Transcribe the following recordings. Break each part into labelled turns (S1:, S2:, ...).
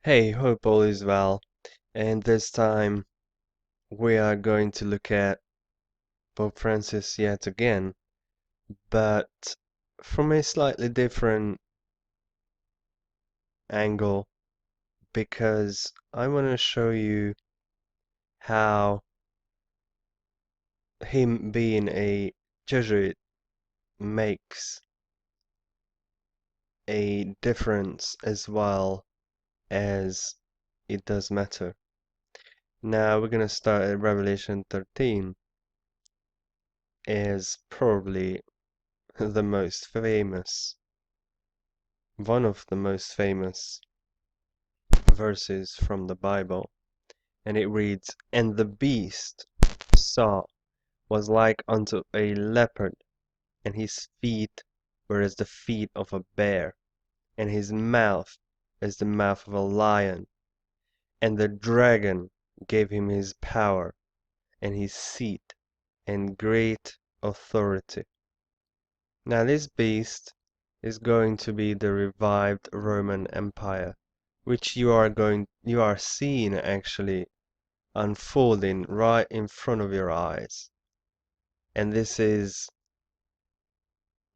S1: Hey, hope all is well. And this time we are going to look at Pope Francis yet again, but from a slightly different angle because I want to show you how him being a Jesuit makes a difference as well as it does matter. Now we're going to start at Revelation 13 as probably the most famous one of the most famous verses from the Bible, and it reads, "And the beast saw was like unto a leopard, and his feet were as the feet of a bear, and his mouth as the mouth of a lion. And the dragon gave him his power, and his seat, and great authority." Now this beast is going to be the revived Roman Empire, which you are seeing actually unfolding right in front of your eyes. And this is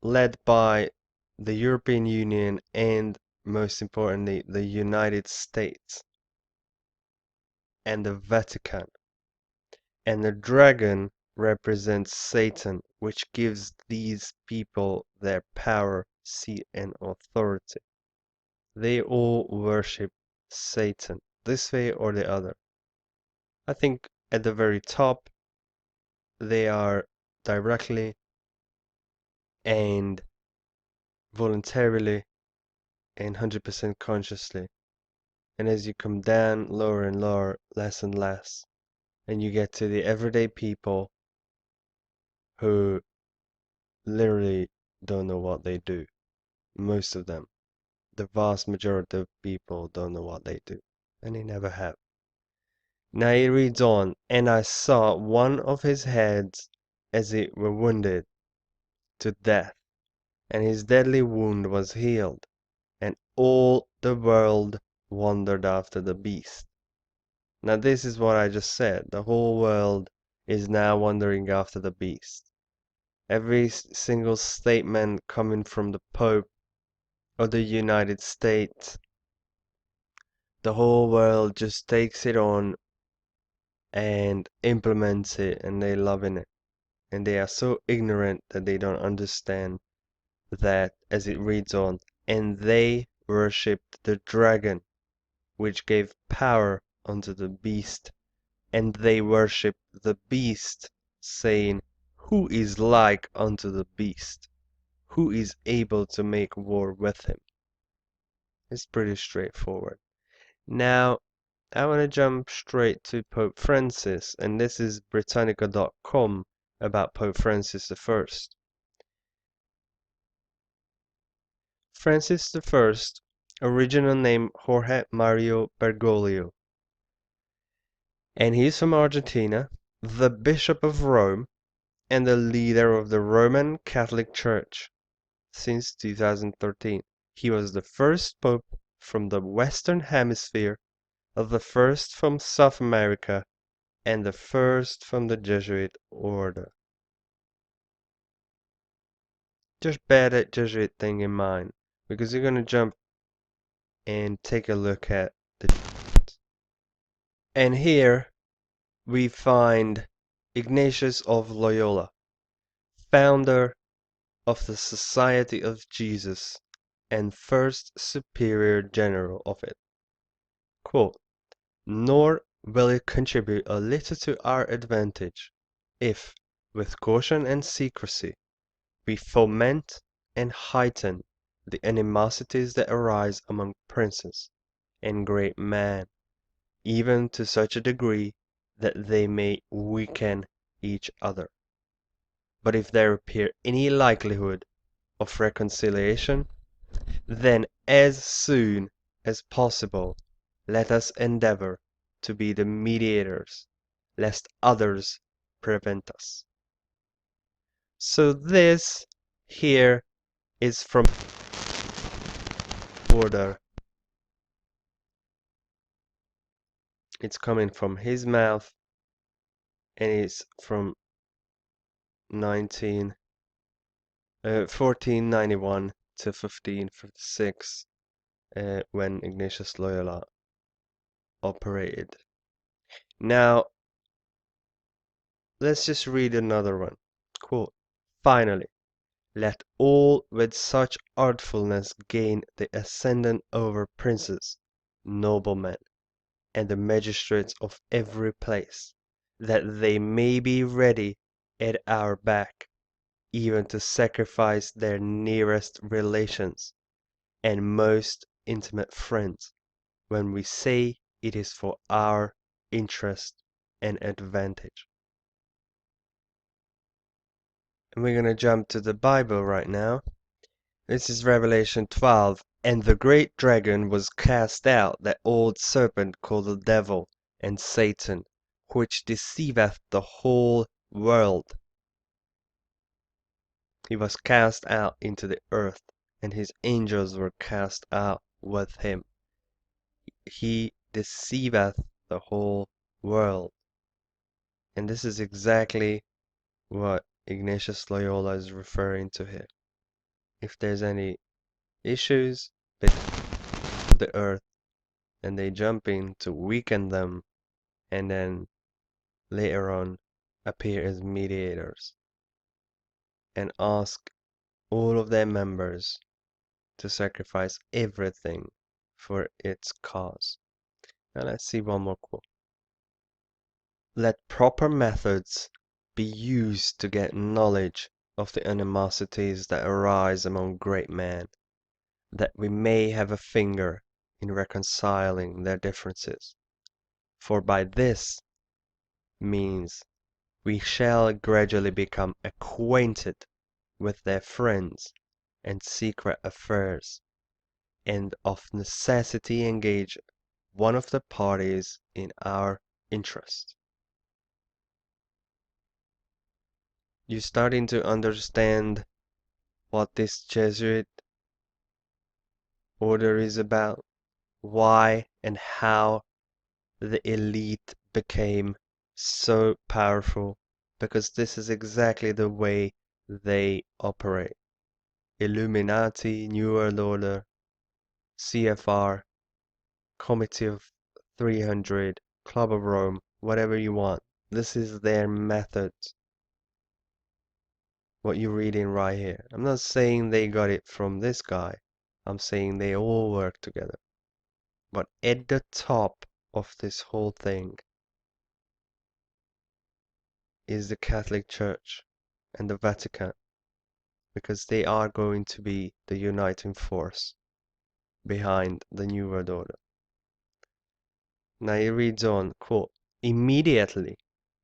S1: led by the European Union and most importantly the United States and the Vatican. And the dragon represents Satan, which gives these people their power, seat, and authority. They all worship Satan, this way or the other. I think at the very top, they are directly and voluntarily and 100% consciously. And as you come down lower and lower, less and less, and you get to the everyday people who literally don't know what they do. Most of them, the vast majority of people don't know what they do, and they never have. Now he reads on, "And I saw one of his heads as it were wounded to death, and his deadly wound was healed, and all the world wondered after the beast." Now this is what I just said. The whole world is now wondering after the beast. Every single statement coming from the Pope of the United States, the whole world just takes it on and implements it, and they loving it. And they are so ignorant that they don't understand that, as it reads on, "And they worshipped the dragon, which gave power unto the beast, and they worshipped the beast, saying, Who is like unto the beast? Who is able to make war with him?" It's pretty straightforward. Now, I want to jump straight to Pope Francis, and this is Britannica.com about Pope Francis I. Francis I, original name Jorge Mario Bergoglio, and he's from Argentina, the Bishop of Rome, and the leader of the Roman Catholic Church since 2013. He was the first Pope from the Western Hemisphere, the first from South America, and the first from the Jesuit order. Just bear that Jesuit thing in mind, because you're going to jump and take a look at the... And here we find Ignatius of Loyola, founder of the Society of Jesus and first superior general of it. Quote, "Nor will it contribute a little to our advantage, if, with caution and secrecy, we foment and heighten the animosities that arise among princes and great men, even to such a degree that they may weaken each other. But if there appear any likelihood of reconciliation, then as soon as possible let us endeavor to be the mediators, lest others prevent us." So this here is from order It's coming from his mouth, and it's from 1491 to 1556, when Ignatius Loyola operated. Now, let's just read another one. Quote, "Finally, let all with such artfulness gain the ascendant over princes, noblemen, and the magistrates of every place, that they may be ready at our back, even to sacrifice their nearest relations and most intimate friends, when we say it is for our interest and advantage." And we're going to jump to the Bible right now. This is Revelation 12. "And the great dragon was cast out, that old serpent called the devil and Satan, which deceiveth the whole world. He was cast out into the earth, and his angels were cast out with him. He deceiveth the whole world." And this is exactly what Ignatius Loyola is referring to here. If there's any issues with the earth, and they jump in to weaken them, and then later on appear as mediators and ask all of their members to sacrifice everything for its cause. Now let's see one more quote. "Let proper methods be used to get knowledge of the animosities that arise among great men, that we may have a finger in reconciling their differences. For by this means we shall gradually become acquainted with their friends and secret affairs, and of necessity engage one of the parties in our interest." You're starting to understand what this Jesuit order is about, why and how the elite became so powerful, because this is exactly the way they operate. Illuminati, New World Order, CFR, Committee of 300, Club of Rome, whatever you want. This is their method. What you're reading right here. I'm not saying they got it from this guy. I'm saying they all work together. But at the top of this whole thing is the Catholic Church and the Vatican, because they are going to be the uniting force behind the New World Order. Now he reads on, quote, "Immediately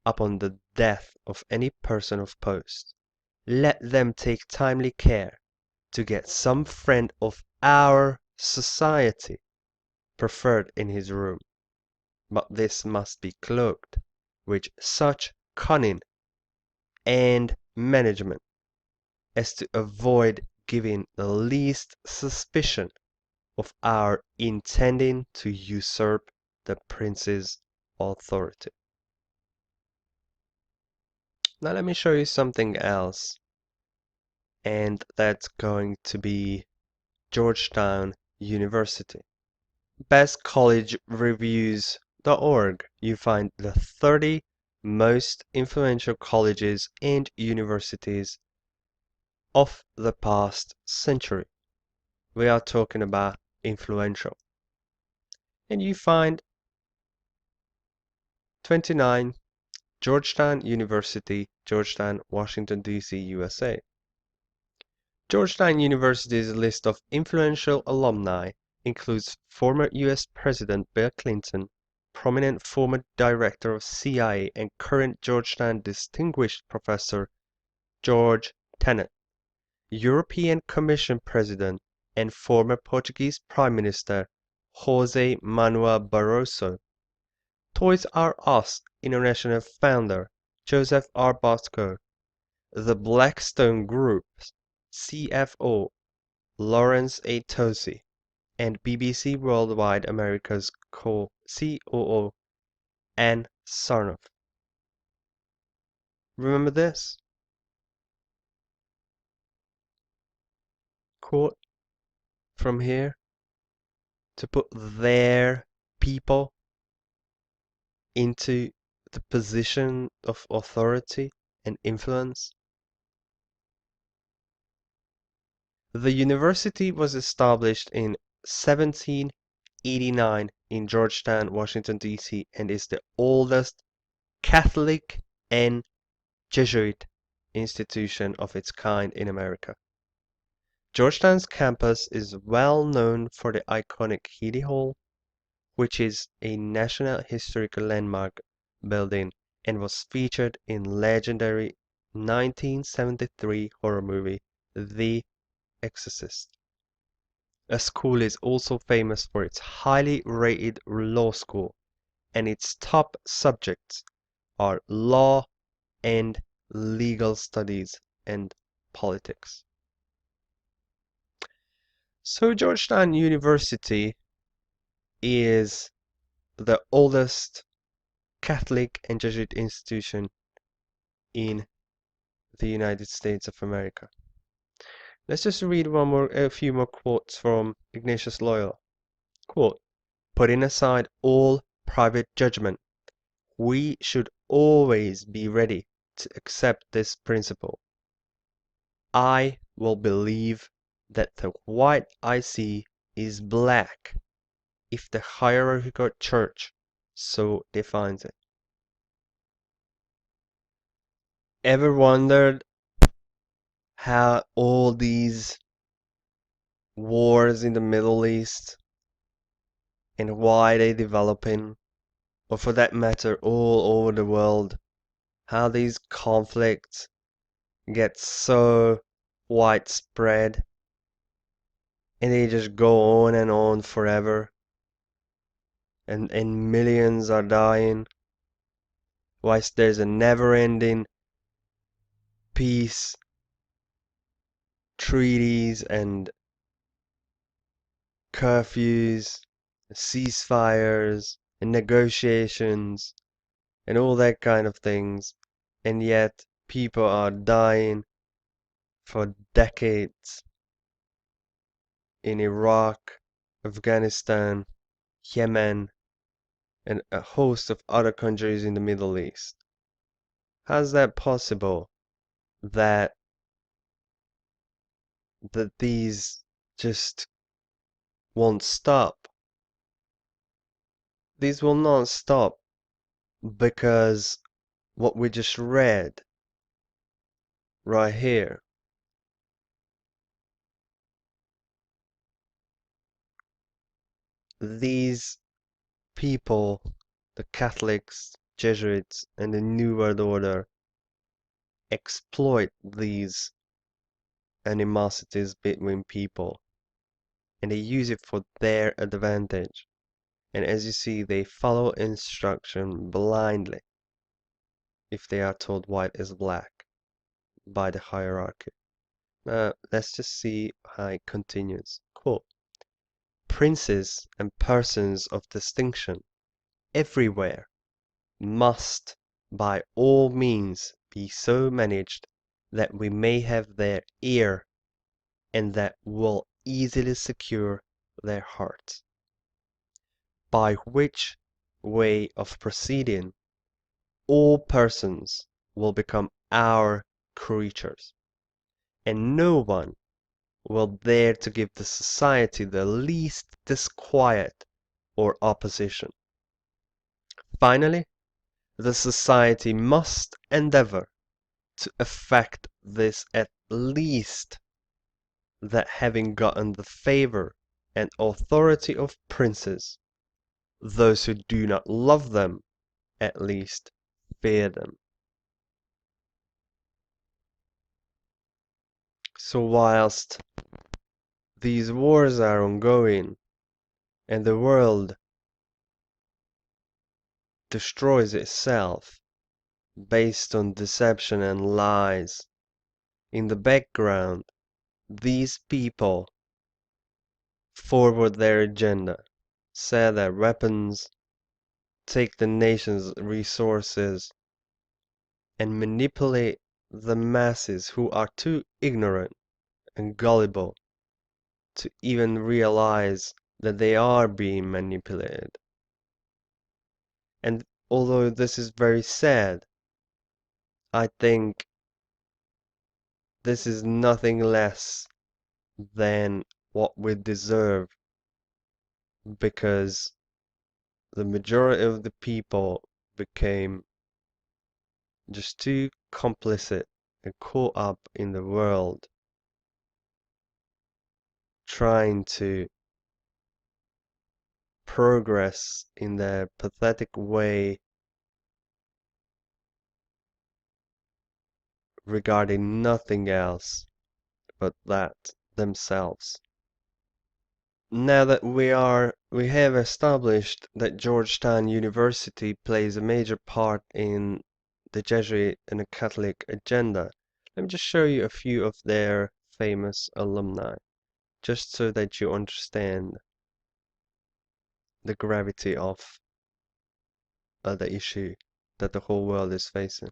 S1: upon the death of any person of post, let them take timely care to get some friend of our society preferred in his room, but this must be cloaked with such cunning and management as to avoid giving the least suspicion of our intending to usurp the prince's authority." Now let me show you something else, and that's going to be Georgetown University. bestcollegereviews.org, you find the 30 most influential colleges and universities of the past century. We are talking about influential. And you find 29, Georgetown University, Georgetown, Washington, D.C., USA. Georgetown University's list of influential alumni includes former U.S. President Bill Clinton, prominent former director of CIA and current Georgetown Distinguished Professor George Tenet, European Commission President and former Portuguese Prime Minister José Manuel Barroso, Toys R Us International founder Joseph R. Bosco, the Blackstone Group's CFO Lawrence A. Tosi, and BBC Worldwide America's COO and Sarnoff. Remember this? Quote from here to put their people into the position of authority and influence. The university was established in 1789 in Georgetown, Washington, D.C., and is the oldest Catholic and Jesuit institution of its kind in America. Georgetown's campus is well known for the iconic Heady Hall, which is a National Historic Landmark building and was featured in legendary 1973 horror movie The Exorcist. The school is also famous for its highly rated law school, and its top subjects are law and legal studies and politics. So Georgetown University is the oldest Catholic and Jesuit institution in the United States of America. Let's just read a few more quotes from Ignatius Loyola. Quote, putting aside all private judgment, we should always be ready to accept this principle. I will believe that the white I see is black if the hierarchical church so defines it. Ever wondered how all these wars in the Middle East and why they developing, or for that matter all over the world, how these conflicts get so widespread and they just go on and on forever and millions are dying whilst there's a never-ending peace treaties and curfews, ceasefires and negotiations and all that kind of things, and yet people are dying for decades in Iraq, Afghanistan, Yemen, and a host of other countries in the Middle East. How's that possible that these just won't stop? These will not stop because what we just read right here. These people, the Catholics, Jesuits, and the New World Order, exploit these animosities between people and they use it for their advantage. And as you see, they follow instruction blindly if they are told white is black by the hierarchy. Let's just see how it continues. Quote, princes and persons of distinction everywhere must by all means be so managed that we may have their ear and that will easily secure their hearts, by which way of proceeding all persons will become our creatures, and no one will dare to give the society the least disquiet or opposition. Finally, the society must endeavor to effect this at least, that having gotten the favor and authority of princes, those who do not love them at least fear them. So whilst these wars are ongoing and the world destroys itself based on deception and lies, in the background these people forward their agenda, sell their weapons, take the nation's resources and manipulate the masses who are too ignorant and gullible to even realize that they are being manipulated. And although this is very sad, I think this is nothing less than what we deserve, because the majority of the people became just too complicit and caught up in the world, trying to progress in their pathetic way regarding nothing else but that themselves. Now that we have established that Georgetown University plays a major part in the Jesuit and the Catholic agenda, let me just show you a few of their famous alumni, just so that you understand the gravity of the issue that the whole world is facing.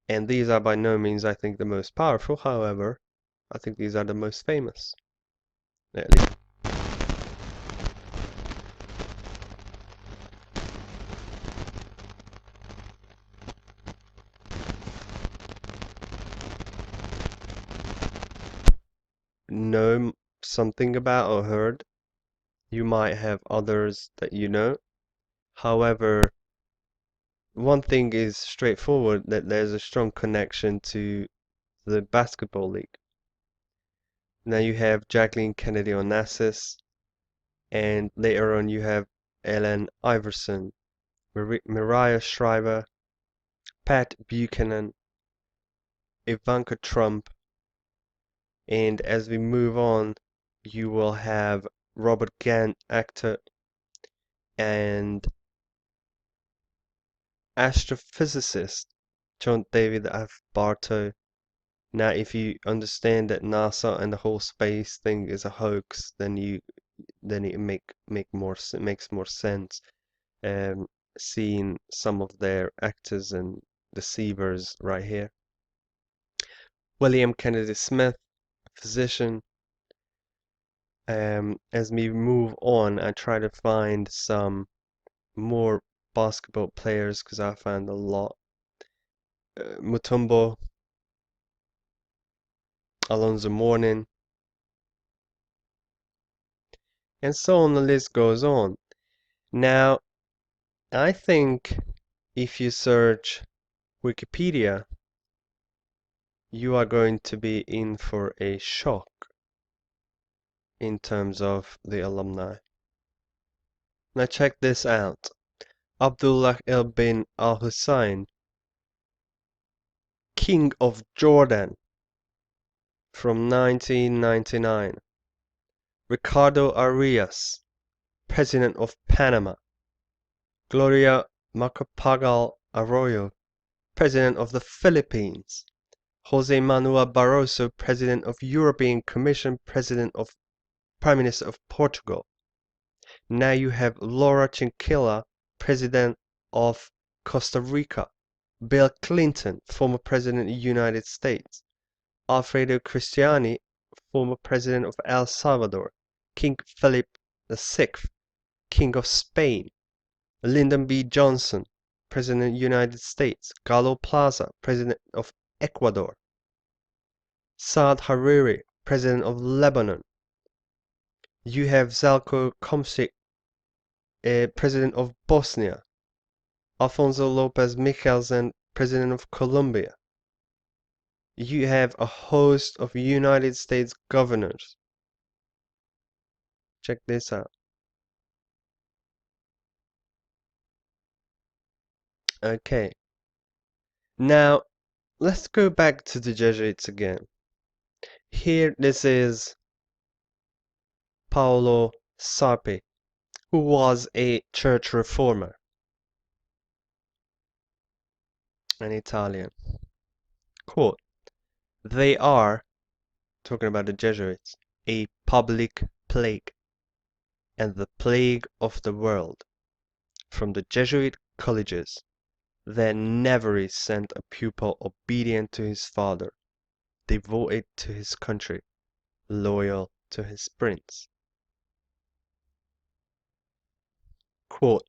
S1: And these are by no means, I think, the most powerful. However, I think these are the most famous. At least. Know something about or heard. You might have others that you know. However, one thing is straightforward, that there's a strong connection to the basketball league. Now you have Jacqueline Kennedy Onassis, and later on you have Ellen Iverson, Mariah Shriver, Pat Buchanan, Ivanka Trump, and as we move on, you will have Robert Gant, actor, and astrophysicist John David F. Bartow. Now, if you understand that NASA and the whole space thing is a hoax, then it makes more sense. Seeing some of their actors and deceivers right here. William Kennedy Smith, physician. As we move on, I try to find some more basketball players because I found a lot. Mutombo, Alonzo Mourning, and so on, the list goes on. Now, I think if you search Wikipedia, you are going to be in for a shock in terms of the alumni. Now check this out. Abdullah ibn al-Hussein, King of Jordan from 1999. Ricardo Arias, President of Panama. Gloria Macapagal Arroyo, President of the Philippines. Jose Manuel Barroso, President of European Commission, Prime Minister of Portugal. Now you have Laura Chinchilla, President of Costa Rica. Bill Clinton, former President of the United States. Alfredo Cristiani, former President of El Salvador. King Philip VI, King of Spain. Lyndon B. Johnson, President of the United States. Galo Plaza, President of Ecuador. Saad Hariri, President of Lebanon. You have Zlatko Komšić, President of Bosnia. Alfonso Lopez Michelsen, President of Colombia. You have a host of United States governors. Check this out. Okay. Now, let's go back to the Jesuits again. Here, this is Paolo Sarpi, who was a church reformer, an Italian. Quote, "They are," talking about the Jesuits, "a public plague, and the plague of the world. from the Jesuit colleges, there never is sent a pupil obedient to his father, devoted to his country, loyal to his prince. Quote,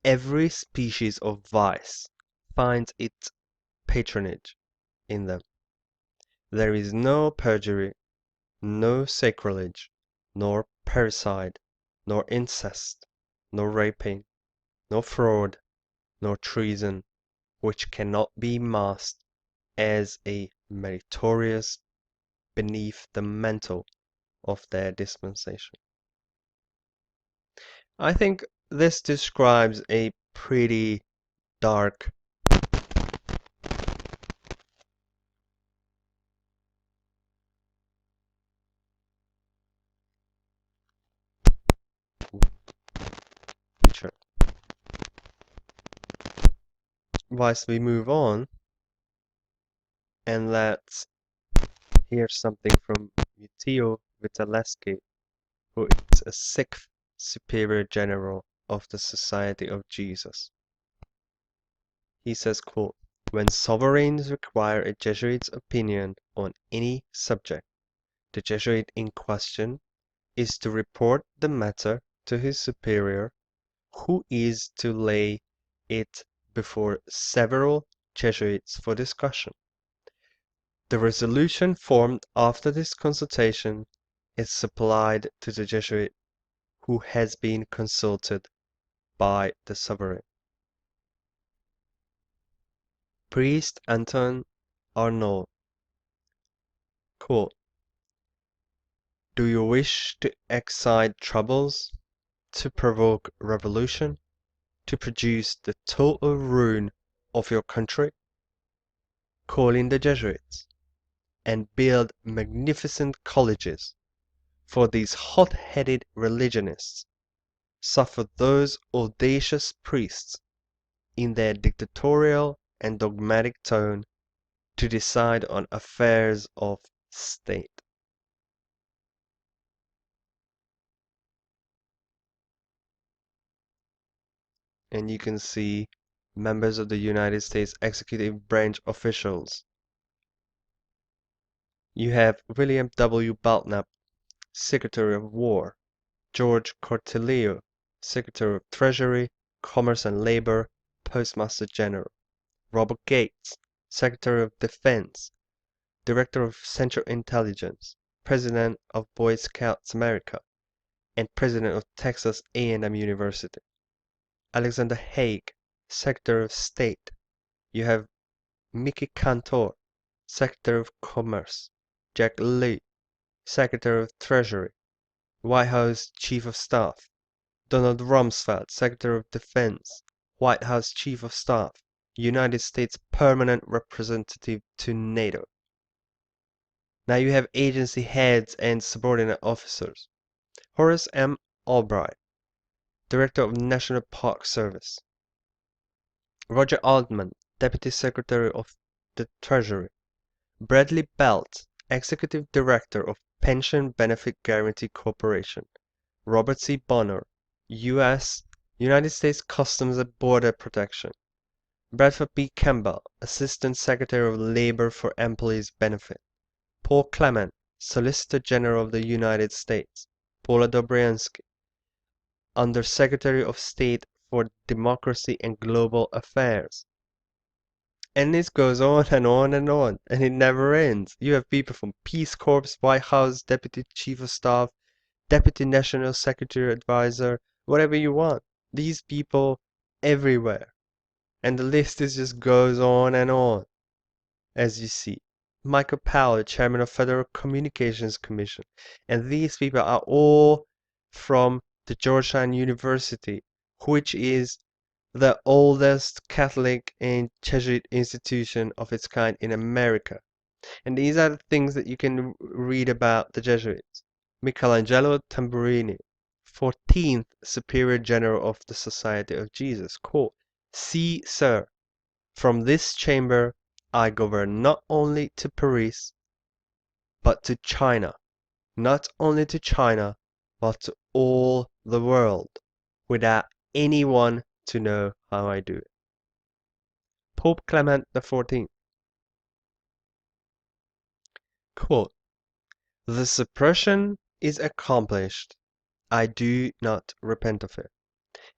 S1: every species of vice finds its patronage in them. There is no perjury, no sacrilege, nor parricide, nor incest, nor rapine, nor fraud, nor treason, which cannot be masked as a meritorious beneath the mantle of their dispensation. I think this describes a pretty dark picture. Whilst we move on, and let's hear something from Matteo Vitelleschi, who is a sixth superior general of the Society of Jesus. He says, quote, when sovereigns require a Jesuit's opinion on any subject, the Jesuit in question is to report the matter to his superior, who is to lay it before several Jesuits for discussion. The resolution formed after this consultation is supplied to the Jesuit who has been consulted by the sovereign. Priest Anton Arnauld, quote, do you wish to excite troubles, to provoke revolution, to produce the total ruin of your country? Call in the Jesuits, and build magnificent colleges, for these hot-headed religionists suffer those audacious priests, in their dictatorial and dogmatic tone, to decide on affairs of state. And you can see members of the United States executive branch officials. You have William W. Belknap, Secretary of War, George Cortelyou, Secretary of Treasury, Commerce and Labor, Postmaster General, Robert Gates, Secretary of Defense, Director of Central Intelligence, President of Boy Scouts America, and President of Texas A&M University. Alexander Haig, Secretary of State. You have Mickey Cantor, Secretary of Commerce, Jack Lee, Secretary of Treasury, White House Chief of Staff, Donald Rumsfeld, Secretary of Defense, White House Chief of Staff, United States Permanent Representative to NATO. Now you have agency heads and subordinate officers. Horace M. Albright, Director of National Park Service. Roger Altman, Deputy Secretary of the Treasury. Bradley Belt, Executive Director of Pension Benefit Guaranty Corporation. Robert C. Bonner, United States Customs and Border Protection. Bradford P. Campbell, Assistant Secretary of Labor for Employees Benefit. Paul Clement, Solicitor General of the United States. Paula Dobriansky, Under Secretary of State for Democracy and Global Affairs. And this goes on and on and on, and it never ends. You have people from Peace Corps, White House, Deputy Chief of Staff, Deputy National Secretary Advisor, whatever you want. These people everywhere. And the list just goes on and on, as you see. Michael Powell, Chairman of Federal Communications Commission. And these people are all from the Georgetown University, which is the oldest Catholic and Jesuit institution of its kind in America. And these are the things that you can read about the Jesuits. Michelangelo Tamburini, 14th Superior General of the Society of Jesus, quote, see, sir, from this chamber I govern not only to Paris, but to China, not only to China, but to all the world, without anyone to know how I do it. Pope Clement XIV. Quote, "The suppression is accomplished. I do not repent of it,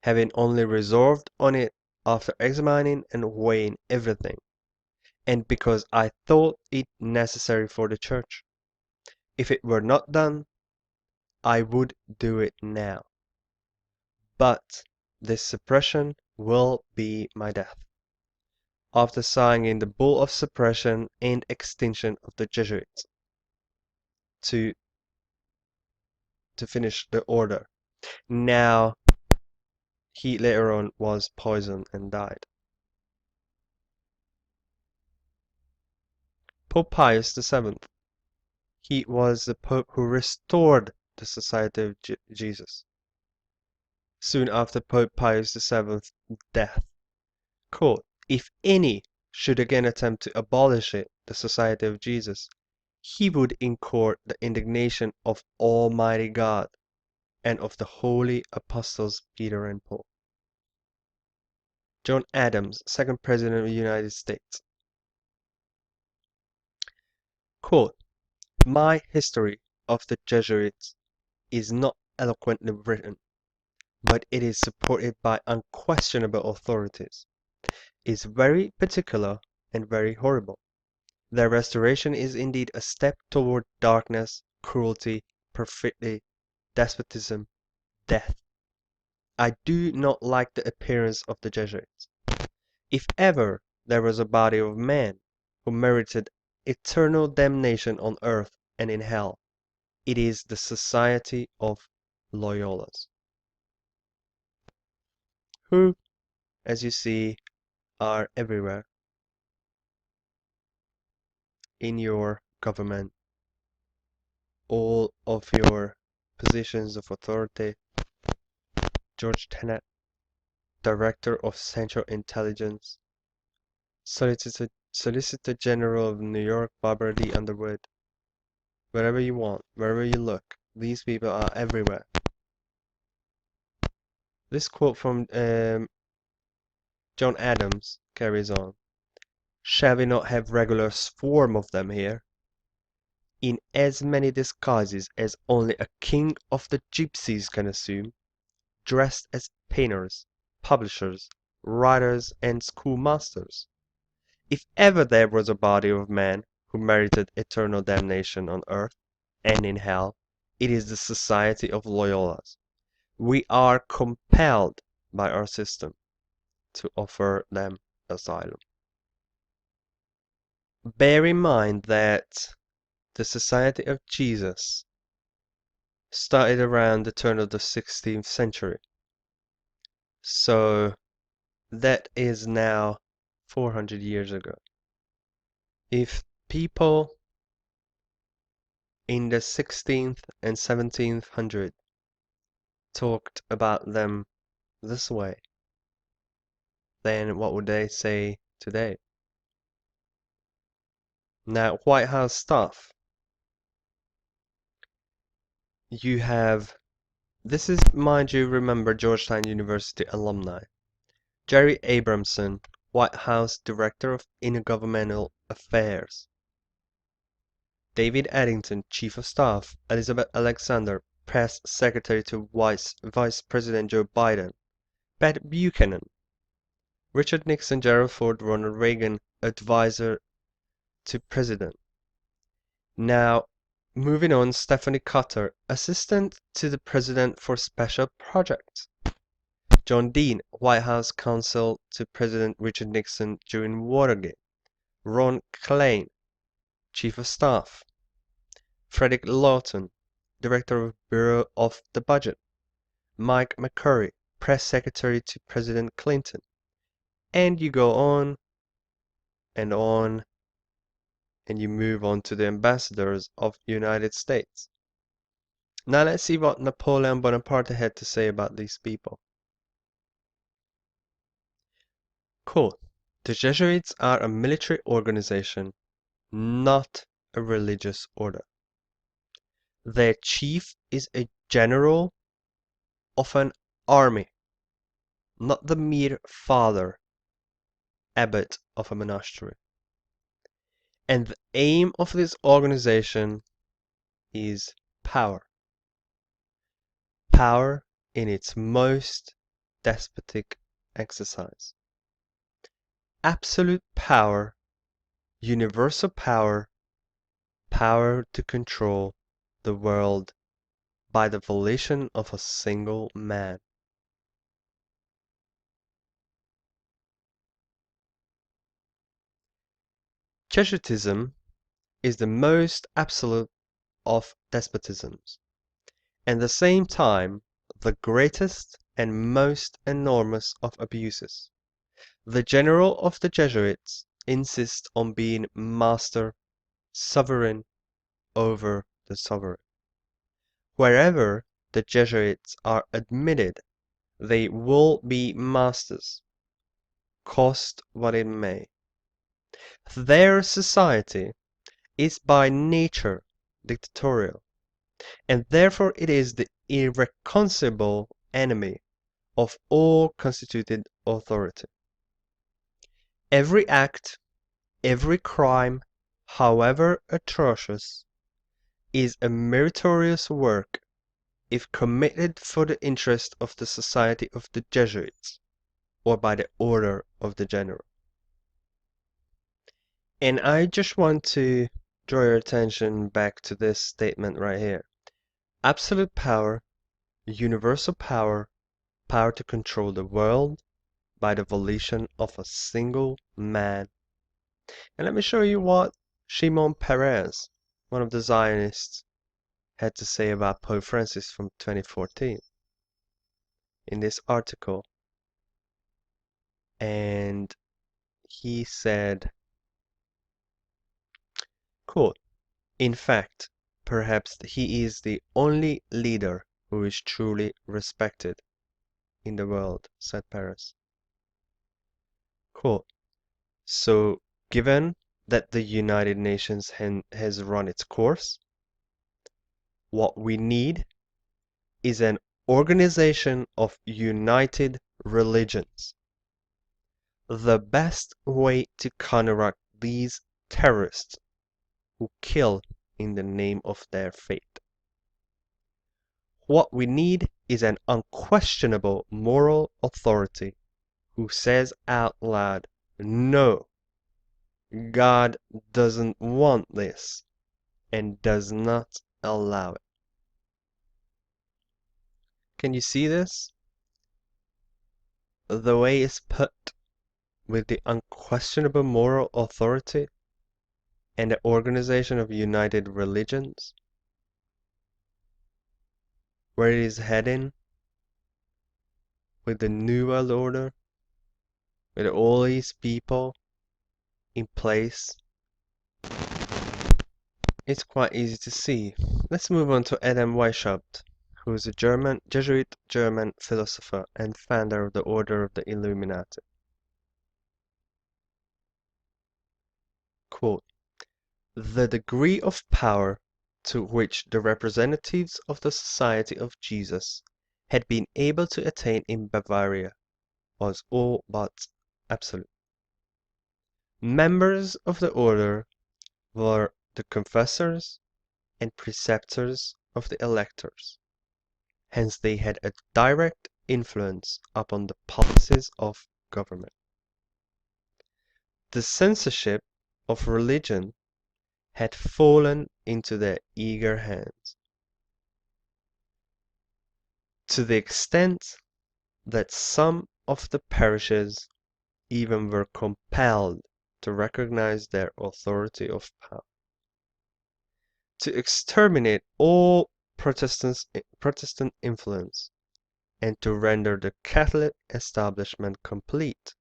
S1: having only resolved on it after examining and weighing everything, and because I thought it necessary for the Church. If it were not done, I would do it now. But this suppression will be my death." After signing the bull of suppression and extinction of the Jesuits to finish the order. Now, he later on was poisoned and died. Pope Pius VII. He was the Pope who restored the Society of Jesus. Soon after Pope Pius VII's death, quote, "If any should again attempt to abolish it, the Society of Jesus, he would incur the indignation of Almighty God and of the holy apostles Peter and Paul." John Adams, second President of the United States. Quote, "My history of the Jesuits is not eloquently written, but it is supported by unquestionable authorities, is very particular and very horrible. Their restoration is indeed a step toward darkness, cruelty, perfidy, despotism, death. I do not like the appearance of the Jesuits. If ever there was a body of men who merited eternal damnation on earth and in hell, it is the Society of Loyolas, who, as you see, are everywhere in your government, all of your positions of authority. George Tenet, Director of Central Intelligence, Solicitor General of New York, Barbara D. Underwood. Wherever you want, wherever you look, these people are everywhere. This quote from John Adams carries on. "Shall we not have regular swarm of them here, in as many disguises as only a king of the gypsies can assume, dressed as painters, publishers, writers, and schoolmasters? If ever there was a body of men who merited eternal damnation on earth and in hell, it is the Society of Loyolas. We are compelled by our system to offer them asylum." Bear in mind that the Society of Jesus started around the turn of the 16th century. So that is now 400 years ago. If people in the 16th and 1700 talked about them this way, then what would they say today? Now, White House staff. You have, this is, mind you, remember, Georgetown University alumni. Jerry Abramson, White House Director of Intergovernmental Affairs. David Eddington, Chief of Staff. Elizabeth Alexander, Press Secretary to Vice President Joe Biden. Pat Buchanan. Richard Nixon, Gerald Ford, Ronald Reagan, Advisor to President. Now, moving on, Stephanie Cutter, Assistant to the President for Special Projects. John Dean, White House Counsel to President Richard Nixon during Watergate. Ron Klain, Chief of Staff. Frederick Lawton, Director of Bureau of the Budget. Mike McCurry, Press Secretary to President Clinton. And you go on, and you move on to the ambassadors of the United States. Now let's see what Napoleon Bonaparte had to say about these people. Quote, "The Jesuits are a military organization, not a religious order. Their chief is a general of an army, not the mere father, abbot of a monastery. And the aim of this organization is power. Power in its most despotic exercise. Absolute power, universal power, power to control the world by the volition of a single man. Jesuitism is the most absolute of despotisms, and at the same time the greatest and most enormous of abuses. The general of the Jesuits insists on being master, sovereign over the sovereign. Wherever the Jesuits are admitted, they will be masters, cost what it may. Their society is by nature dictatorial, and therefore it is the irreconcilable enemy of all constituted authority. Every act, every crime, however atrocious, is a meritorious work if committed for the interest of the Society of the Jesuits, or by the order of the General. And I just want to draw your attention back to this statement right here. Absolute power, universal power, power to control the world by the volition of a single man. And let me show you what Shimon Peres, one of the Zionists, had to say about Pope Francis from 2014 in this article. And he said, quote, "In fact, perhaps he is the only leader who is truly respected in the world," said Peres. Quote, "So, given that the United Nations has run its course, what we need is an organization of united religions. The best way to counteract these terrorists who kill in the name of their faith. What we need is an unquestionable moral authority who says out loud, 'No, God doesn't want this,' and does not allow it." Can you see this? The way it's put with the unquestionable moral authority and the Organization of United Religions, where it is heading with the New World Order, with all these people in place. It's quite easy to see. Let's move on to Adam Weishaupt, who is a Jesuit German philosopher and founder of the Order of the Illuminati. Quote, "The degree of power to which the representatives of the Society of Jesus had been able to attain in Bavaria was all but absolute. Members of the order were the confessors and preceptors of the electors. Hence they had a direct influence upon the policies of government. The censorship of religion had fallen into their eager hands, to the extent that some of the parishes even were compelled to recognize their authority of power. To exterminate all Protestant influence, and to render the Catholic establishment complete,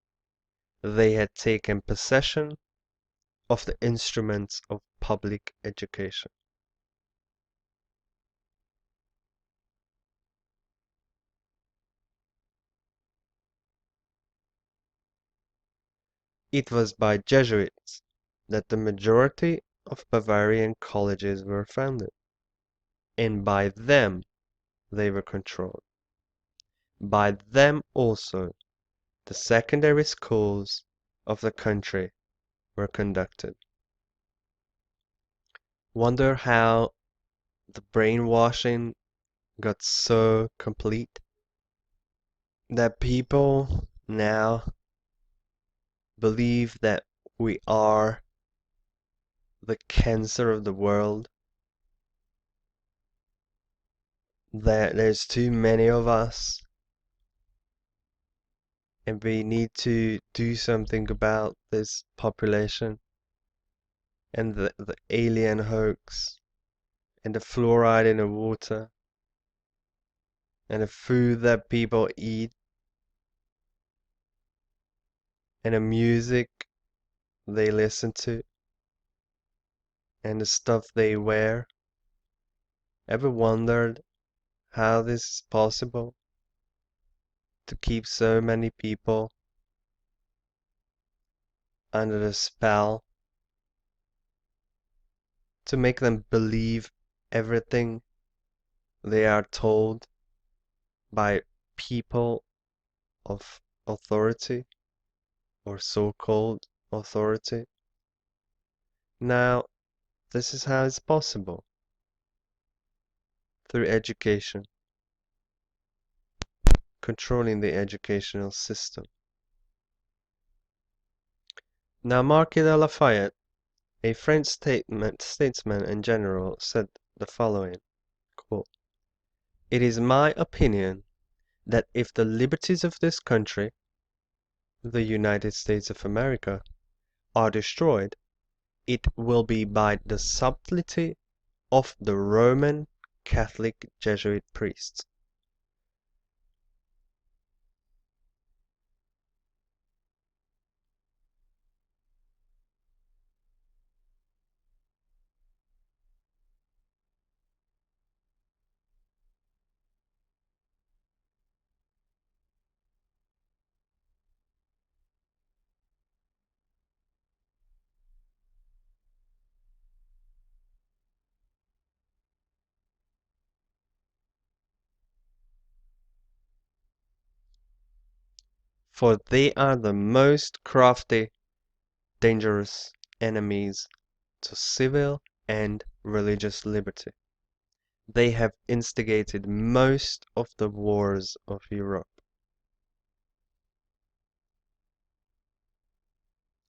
S1: they had taken possession of the instruments of public education. It was by Jesuits that the majority of Bavarian colleges were founded, and by them they were controlled. By them also the secondary schools of the country were conducted. Wonder how the brainwashing got so complete that people now believe that we are the cancer of the world, that there's too many of us, and we need to do something about this population, and the alien hoax, and the fluoride in the water, and the food that people eat, and the music they listen to, and the stuff they wear. Ever wondered how this is possible to keep so many people under the spell, to make them believe everything they are told by people of authority or so-called authority? Now, this is how it's possible, through education, controlling the educational system. Now, Marquis de Lafayette, a French statesman and general, said the following, quote, "It is my opinion that if the liberties of this country, the United States of America, are destroyed, it will be by the subtlety of the Roman Catholic Jesuit priests." For they are the most crafty, dangerous enemies to civil and religious liberty. They have instigated most of the wars of Europe.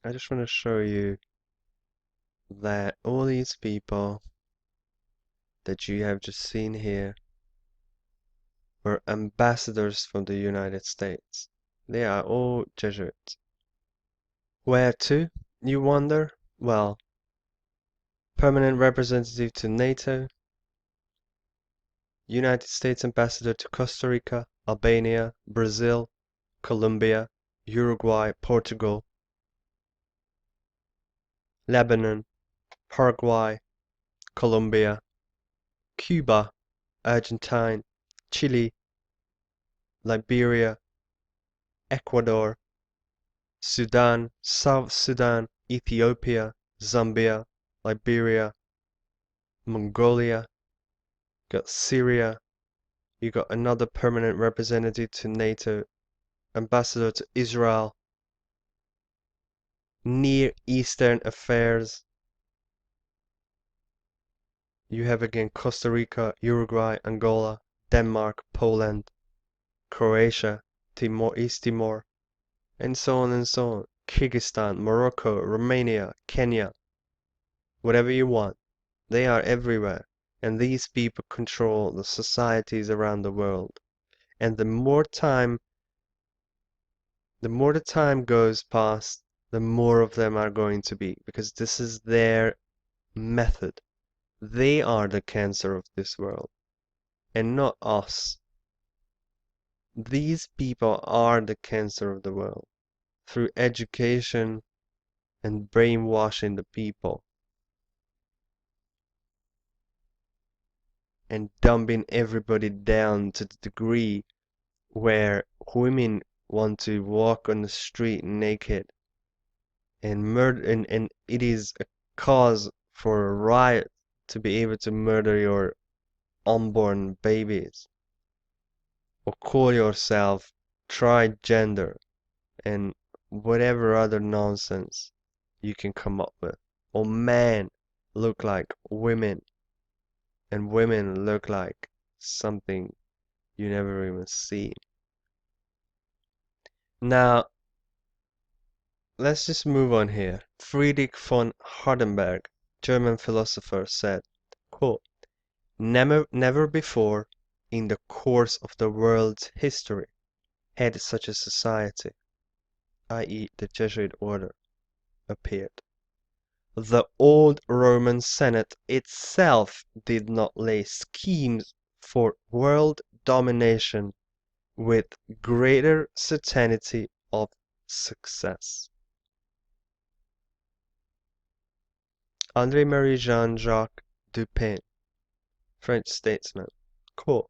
S1: I just want to show you that all these people that you have just seen here were ambassadors from the United States. They are all Jesuits. Where to, you wonder? Well, permanent representative to NATO, United States ambassador to Costa Rica, Albania, Brazil, Colombia, Uruguay, Portugal, Lebanon, Paraguay, Colombia, Cuba, Argentine, Chile, Liberia, Ecuador, Sudan, South Sudan, Ethiopia, Zambia, Liberia, Mongolia, got Syria, you got another permanent representative to NATO, ambassador to Israel, Near Eastern affairs. You have again Costa Rica, Uruguay, Angola, Denmark, Poland, Croatia, East Timor, and so on and so on. Kyrgyzstan, Morocco, Romania, Kenya, whatever you want. They are everywhere. And these people control the societies around the world. And the more the time goes past, the more of them are going to be, because this is their method. They are the cancer of this world, and not us. These people are the cancer of the world, through education and brainwashing the people, and dumbing everybody down to the degree where women want to walk on the street naked, and murder, and it is a cause for a riot to be able to murder your unborn babies, or call yourself transgender, and whatever other nonsense you can come up with. Or men look like women, and women look like something you never even seen. Now, let's just move on here. Friedrich von Hardenberg, German philosopher, said, quote, never before in the course of the world's history had such a society, i.e. the Jesuit order, appeared. The old Roman Senate itself did not lay schemes for world domination with greater certainty of success. André-Marie Jean-Jacques Dupin, French statesman, quote,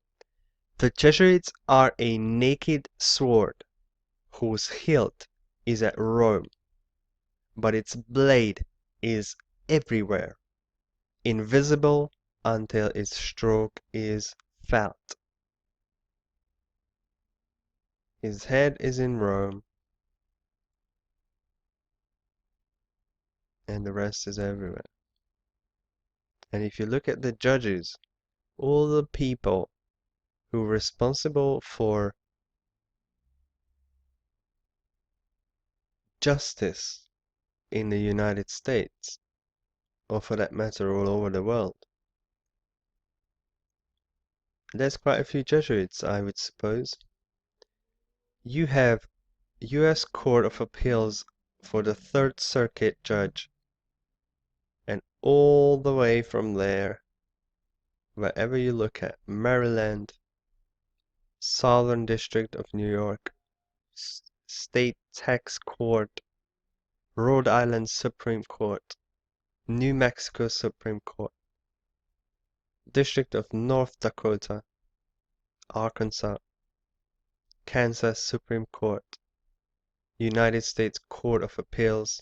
S1: the Jesuits are a naked sword whose hilt is at Rome, but its blade is everywhere, invisible until its stroke is felt. His head is in Rome, and the rest is everywhere. And if you look at the judges, all the people who are responsible for justice in the United States, or for that matter all over the world, there's quite a few Jesuits, I would suppose. You have U.S. Court of Appeals for the Third Circuit judge, and all the way from there, wherever you look at, Maryland, Southern District of New York, State Tax Court, Rhode Island Supreme Court, New Mexico Supreme Court, District of North Dakota, Arkansas, Kansas Supreme Court, United States Court of Appeals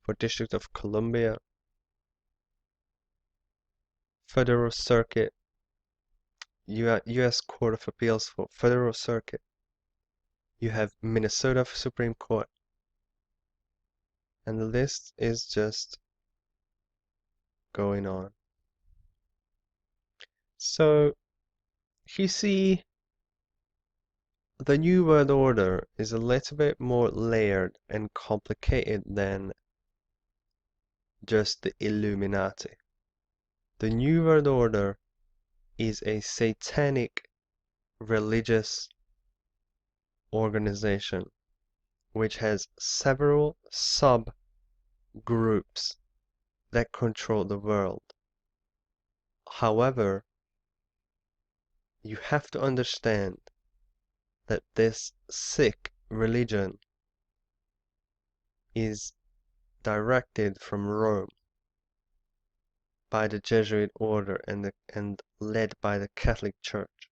S1: for District of Columbia, Federal Circuit, U.S. Court of Appeals for Federal Circuit. You have Minnesota Supreme Court. And the list is just going on. So, you see, the New World Order is a little bit more layered and complicated than just the Illuminati. The New World Order is a satanic religious organization which has several sub-groups that control the world. However, you have to understand that this sick religion is directed from Rome by the Jesuit order and led by the Catholic Church.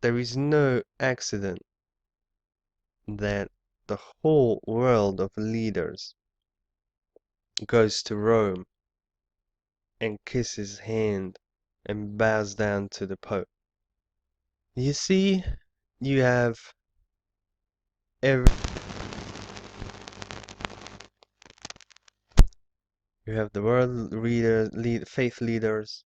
S1: There is no accident that the whole world of leaders goes to Rome and kisses hand and bows down to the Pope. You see, you have every you have the world faith leaders.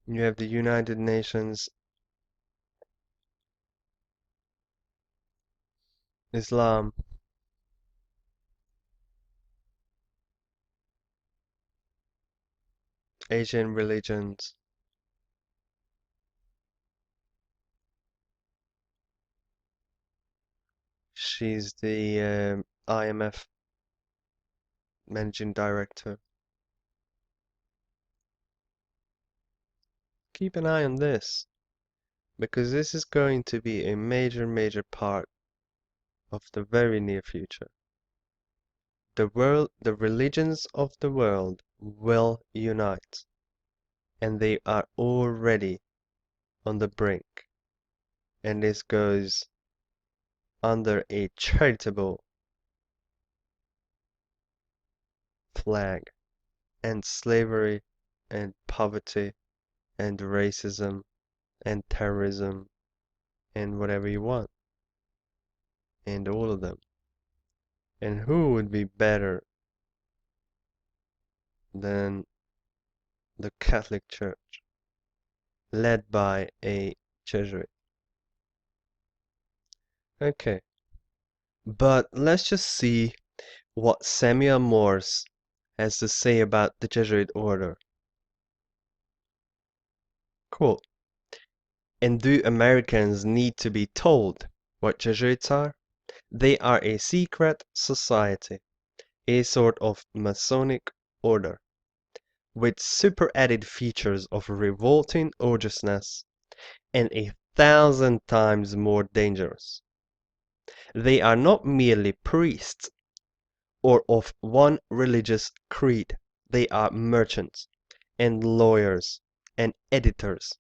S1: You have the United Nations, Islam, Asian religions. She's the IMF managing director. Keep an eye on this, because this is going to be a major part of the very near future. The religions of the world will unite, and they are already on the brink, and this goes under a charitable flag, and slavery and poverty and racism and terrorism and whatever you want, and all of them. And who would be better than the Catholic Church, led by a Jesuit? Okay, but let's just see what Samuel Morse has to say about the Jesuit order. Cool. And do Americans need to be told what Jesuits are? They are a secret society, a sort of Masonic order, with super added features of revolting odiousness and 1,000 times more dangerous. They are not merely priests or of one religious creed. They are merchants and lawyers and editors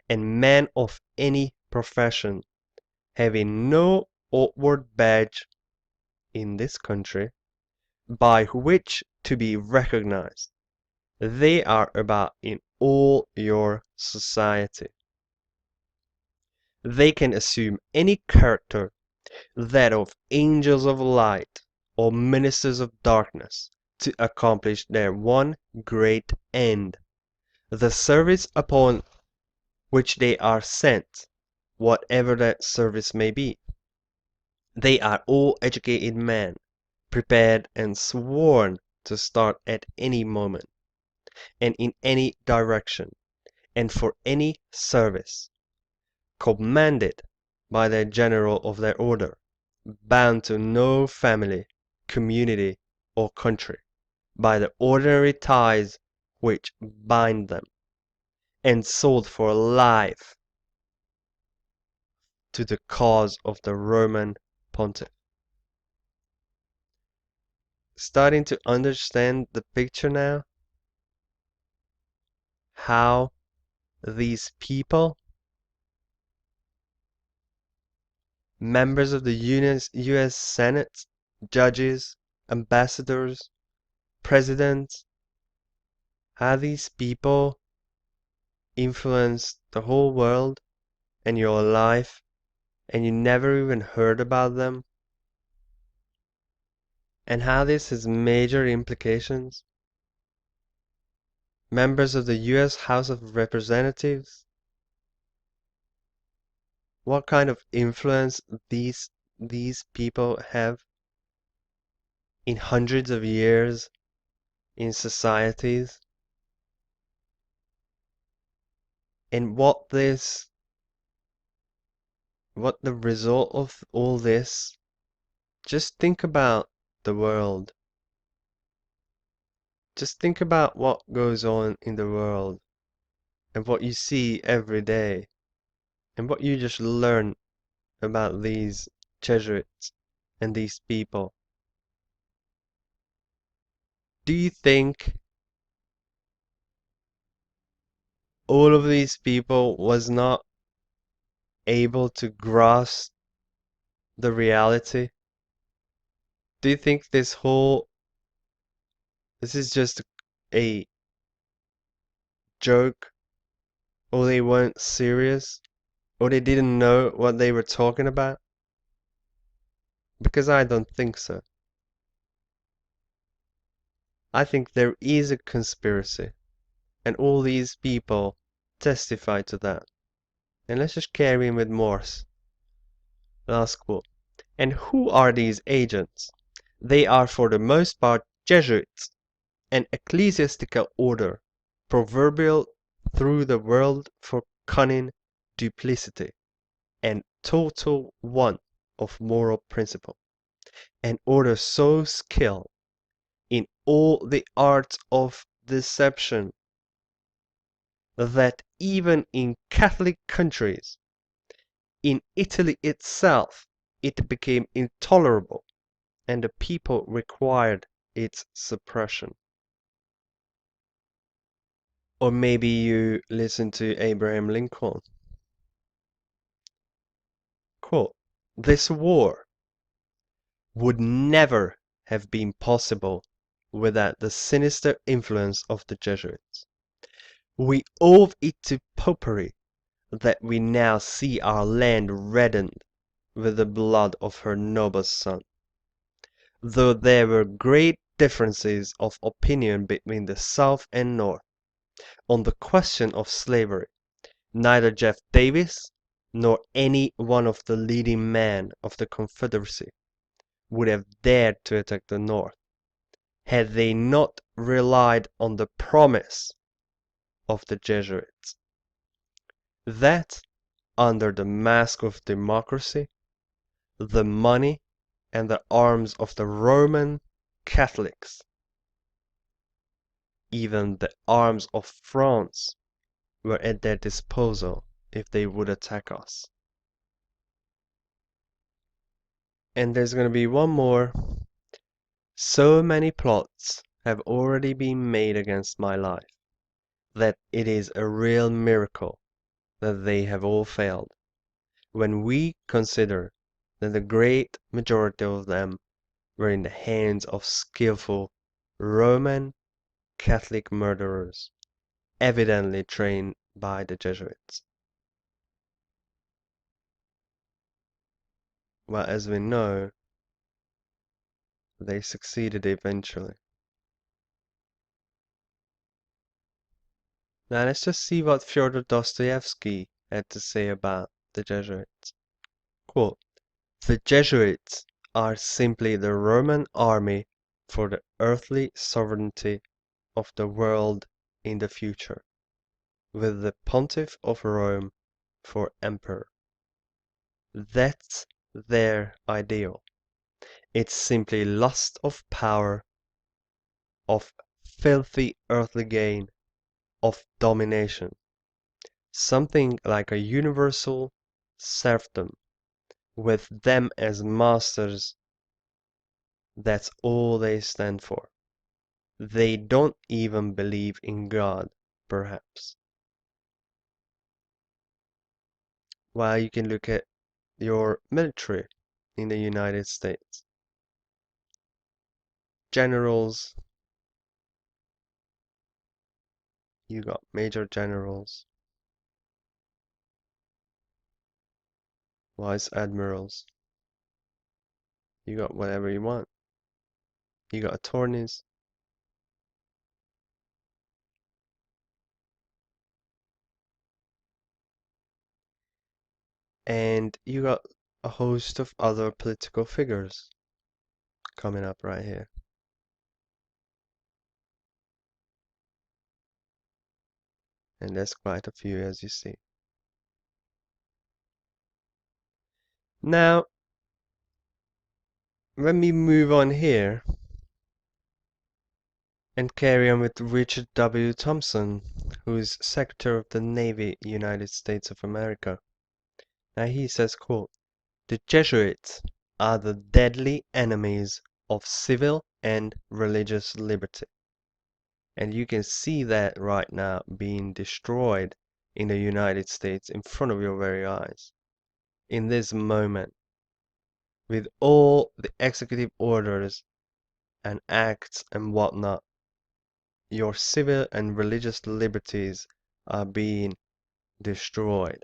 S1: and men of any profession, having no outward badge in this country by which to be recognized. They are about in all your society. They can assume any character, that of angels of light or ministers of darkness, to accomplish their one great end, the service upon which they are sent, whatever that service may be. They are all educated men, prepared and sworn to start at any moment, and in any direction, and for any service, commanded by the general of their order, bound to no family, community, or country, by the ordinary ties which bind them, and sold for life to the cause of the Roman Pontiff. Starting to understand the picture now? How these people, members of the US Senate, judges, ambassadors, presidents, how these people influence the whole world and your life, and you never even heard about them, and how this has major implications. Members of the US House of Representatives, what kind of influence these people have in hundreds of years in societies, and what the result of all this. Just think about the world. Just think about what goes on in the world and what you see every day and what you just learn about these Jesuits and these people. Do you think all of these people was not able to grasp the reality? Do you think this is just a joke, or they weren't serious, or they didn't know what they were talking about? Because I don't think so. I think there is a conspiracy, and all these people testify to that. And let's just carry on with Morse. Last quote. And who are these agents? They are for the most part Jesuits, an ecclesiastical order, proverbial through the world for cunning, duplicity, and total want of moral principle, an order so skilled in all the arts of deception that even in Catholic countries, in Italy itself, it became intolerable, and the people required its suppression. Or maybe you listen to Abraham Lincoln. Quote, this war would never have been possible without the sinister influence of the Jesuits. We owe it to popery, that we now see our land reddened with the blood of her noble son. Though there were great differences of opinion between the South and North on the question of slavery, neither Jeff Davis nor any one of the leading men of the Confederacy would have dared to attack the North had they not relied on the promise of the Jesuits that, under the mask of democracy, the money and the arms of the Roman Catholics, even the arms of France, were at their disposal if they would attack us. And there's going to be one more. So many plots have already been made against my life that it is a real miracle that they have all failed, when we consider that the great majority of them were in the hands of skillful Roman Catholic murderers, evidently trained by the Jesuits. Well, as we know, they succeeded eventually. Now let's just see what Fyodor Dostoevsky had to say about the Jesuits. Quote, "The Jesuits are simply the Roman army for the earthly sovereignty of the world in the future, with the Pontiff of Rome for emperor. That's their ideal. It's simply lust of power, of filthy earthly gain, of domination. Something like a universal serfdom, with them as masters. That's all they stand for. They don't even believe in God, perhaps." While you can look at your military in the United States. Generals, you got major generals, vice admirals, you got whatever you want. You got attorneys, and you got a host of other political figures coming up right here. And there's quite a few, as you see. Now, when we move on here and carry on with Richard W. Thompson, who is Secretary of the Navy, United States of America. Now he says, quote, "The Jesuits are the deadly enemies of civil and religious liberty." And you can see that right now being destroyed in the United States in front of your very eyes. In this moment, with all the executive orders and acts and whatnot, your civil and religious liberties are being destroyed.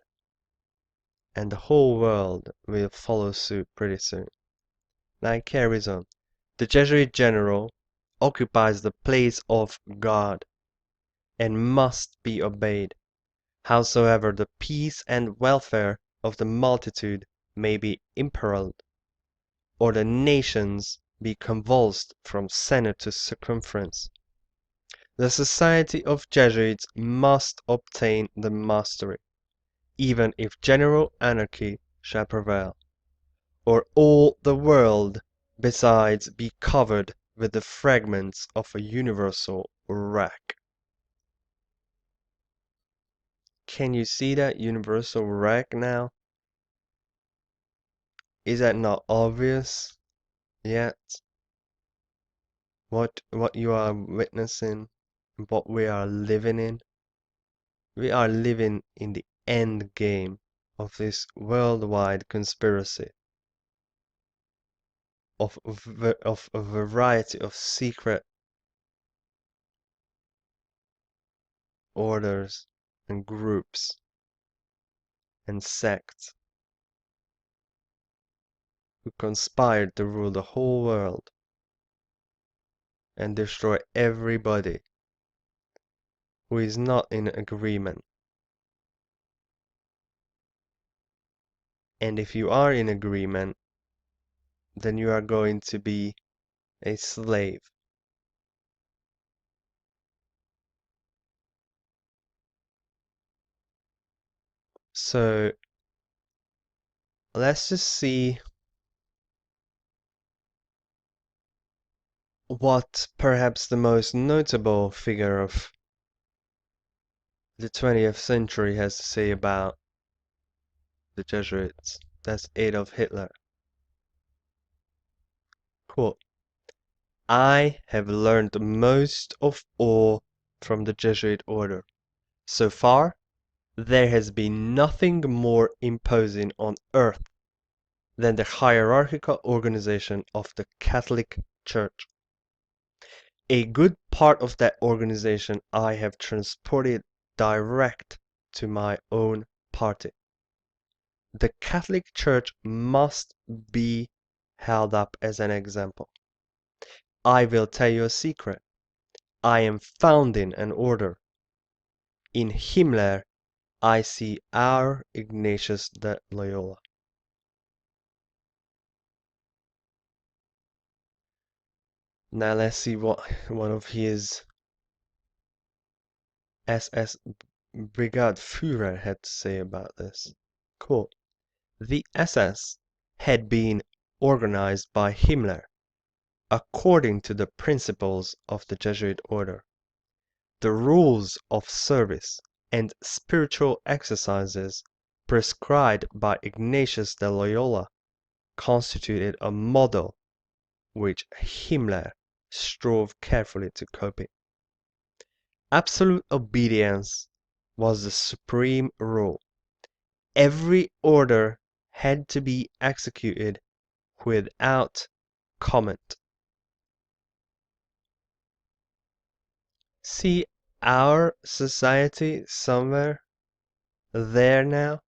S1: And the whole world will follow suit pretty soon. Now it carries on. "The Jesuit general occupies the place of God, and must be obeyed, howsoever the peace and welfare of the multitude may be imperiled, or the nations be convulsed from centre to circumference. The society of Jesuits must obtain the mastery, even if general anarchy shall prevail, or all the world besides be covered with the fragments of a universal wreck." Can you see that universal wreck now? Is that not obvious yet? What you are witnessing, what we are living in? We are living in the end game of this worldwide conspiracy of a variety of secret orders and groups and sects who conspired to rule the whole world and destroy everybody who is not in agreement. And if you are in agreement, then you are going to be a slave. So let's just see what perhaps the most notable figure of the 20th century has to say about the Jesuits. That's Adolf Hitler. Quote, I have learned most of all from the Jesuit order. So far, there has been nothing more imposing on earth than the hierarchical organization of the Catholic Church. A good part of that organization I have transported direct to my own party. The Catholic Church must be held up as an example. I will tell you a secret. I am founding an order. In Himmler, I see our Ignatius de Loyola. Now let's see what one of his SS Brigade Führer had to say about this. Quote, the SS had been organized by Himmler according to the principles of the Jesuit order. The rules of service and spiritual exercises prescribed by Ignatius de Loyola constituted a model which Himmler strove carefully to copy. Absolute obedience was the supreme rule. Every order had to be executed without comment. See our society somewhere there now,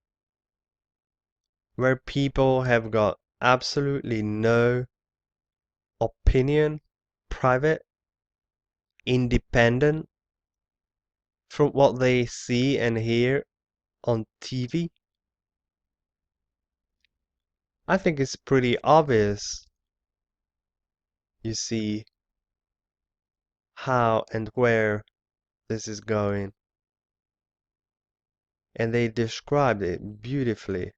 S1: where people have got absolutely no opinion, private, independent from what they see and hear on TV. I think it's pretty obvious, you see, how and where this is going. And they described it beautifully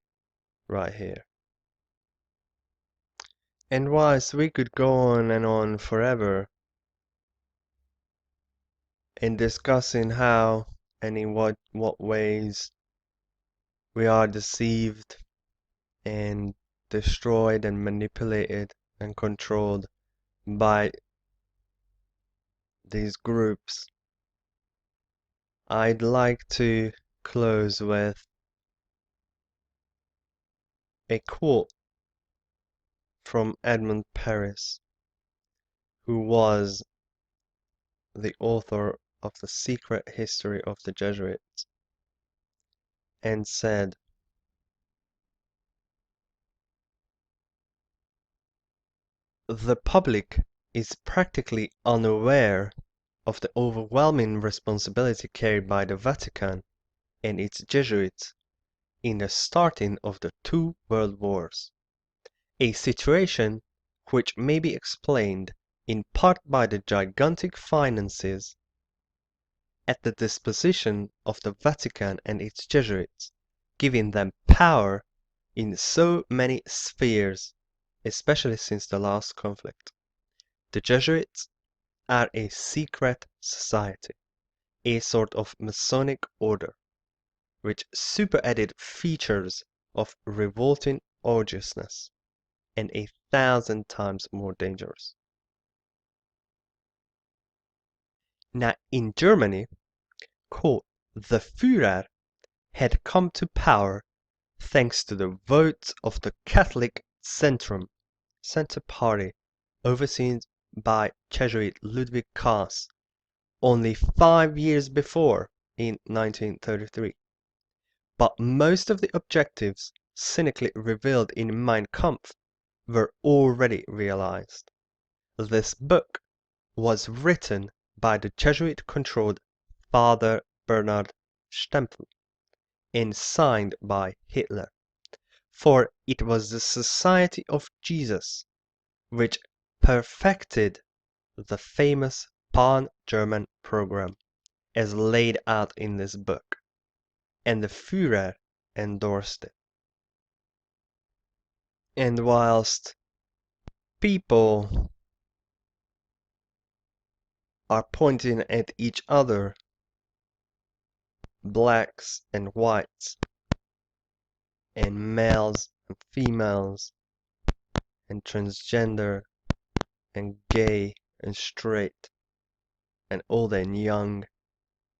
S1: right here. And whilst we could go on and on forever in discussing how and in what ways we are deceived and destroyed and manipulated and controlled by these groups, I'd like to close with a quote from Edmund Paris, who was the author of The Secret History of the Jesuits, and said, the public is practically unaware of the overwhelming responsibility carried by the Vatican and its Jesuits in the starting of the two world wars, a situation which may be explained in part by the gigantic finances at the disposition of the Vatican and its Jesuits, giving them power in so many spheres, especially since the last conflict. The Jesuits are a secret society, a sort of Masonic order, which superadded features of revolting odiousness, and 1,000 times more dangerous. Now in Germany, quote, the Führer had come to power thanks to the votes of the Catholic Centrum, Center Party, overseen by Jesuit Ludwig Kaas, only 5 years before, in 1933. but most of the objectives cynically revealed in Mein Kampf were already realized. This book was written by the Jesuit-controlled Father Bernhard Stempfel and signed by Hitler, for it was the Society of Jesus which perfected the famous Pan-German program as laid out in this book, and the Führer endorsed it. And whilst people are pointing at each other, blacks and whites, and males and females, and transgender, and gay and straight, and old and young,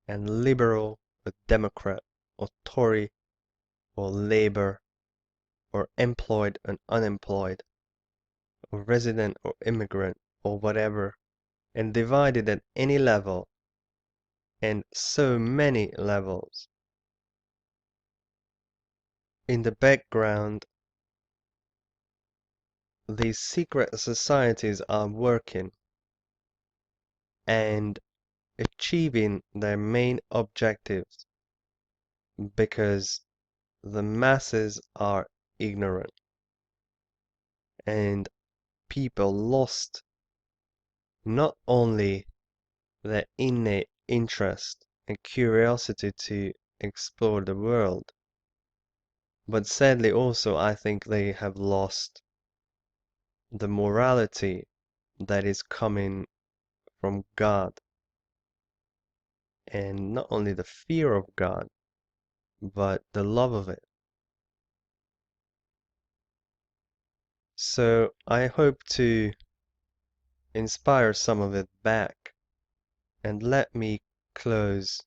S1: and liberal or Democrat, or Tory, or Labour, or employed and unemployed, or resident or immigrant, or whatever, and divided at any level, and so many levels. In the background, these secret societies are working and achieving their main objectives because the masses are ignorant and people lost not only their innate interest and curiosity to explore the world, but sadly also I think they have lost the morality that is coming from God, and not only the fear of God, but the love of it. So I hope to inspire some of it back, and let me close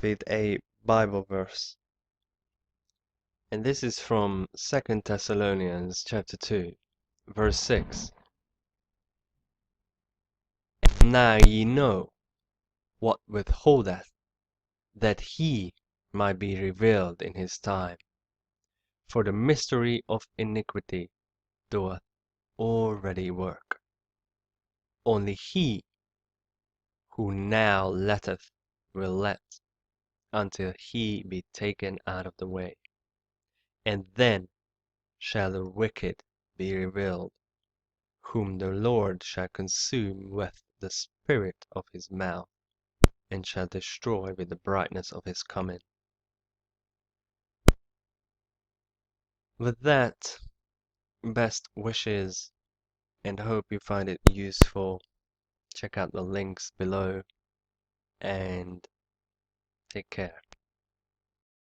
S1: with a Bible verse. And this is from 2 Thessalonians chapter 2, verse 6. Now ye know what withholdeth, that he might be revealed in his time. For the mystery of iniquity doeth already work. Only he who now letteth will let, until he be taken out of the way. And then shall the wicked be revealed, whom the Lord shall consume with the spirit of his mouth, and shall destroy with the brightness of his coming. With that, best wishes, and hope you find it useful. Check out the links below, and take care.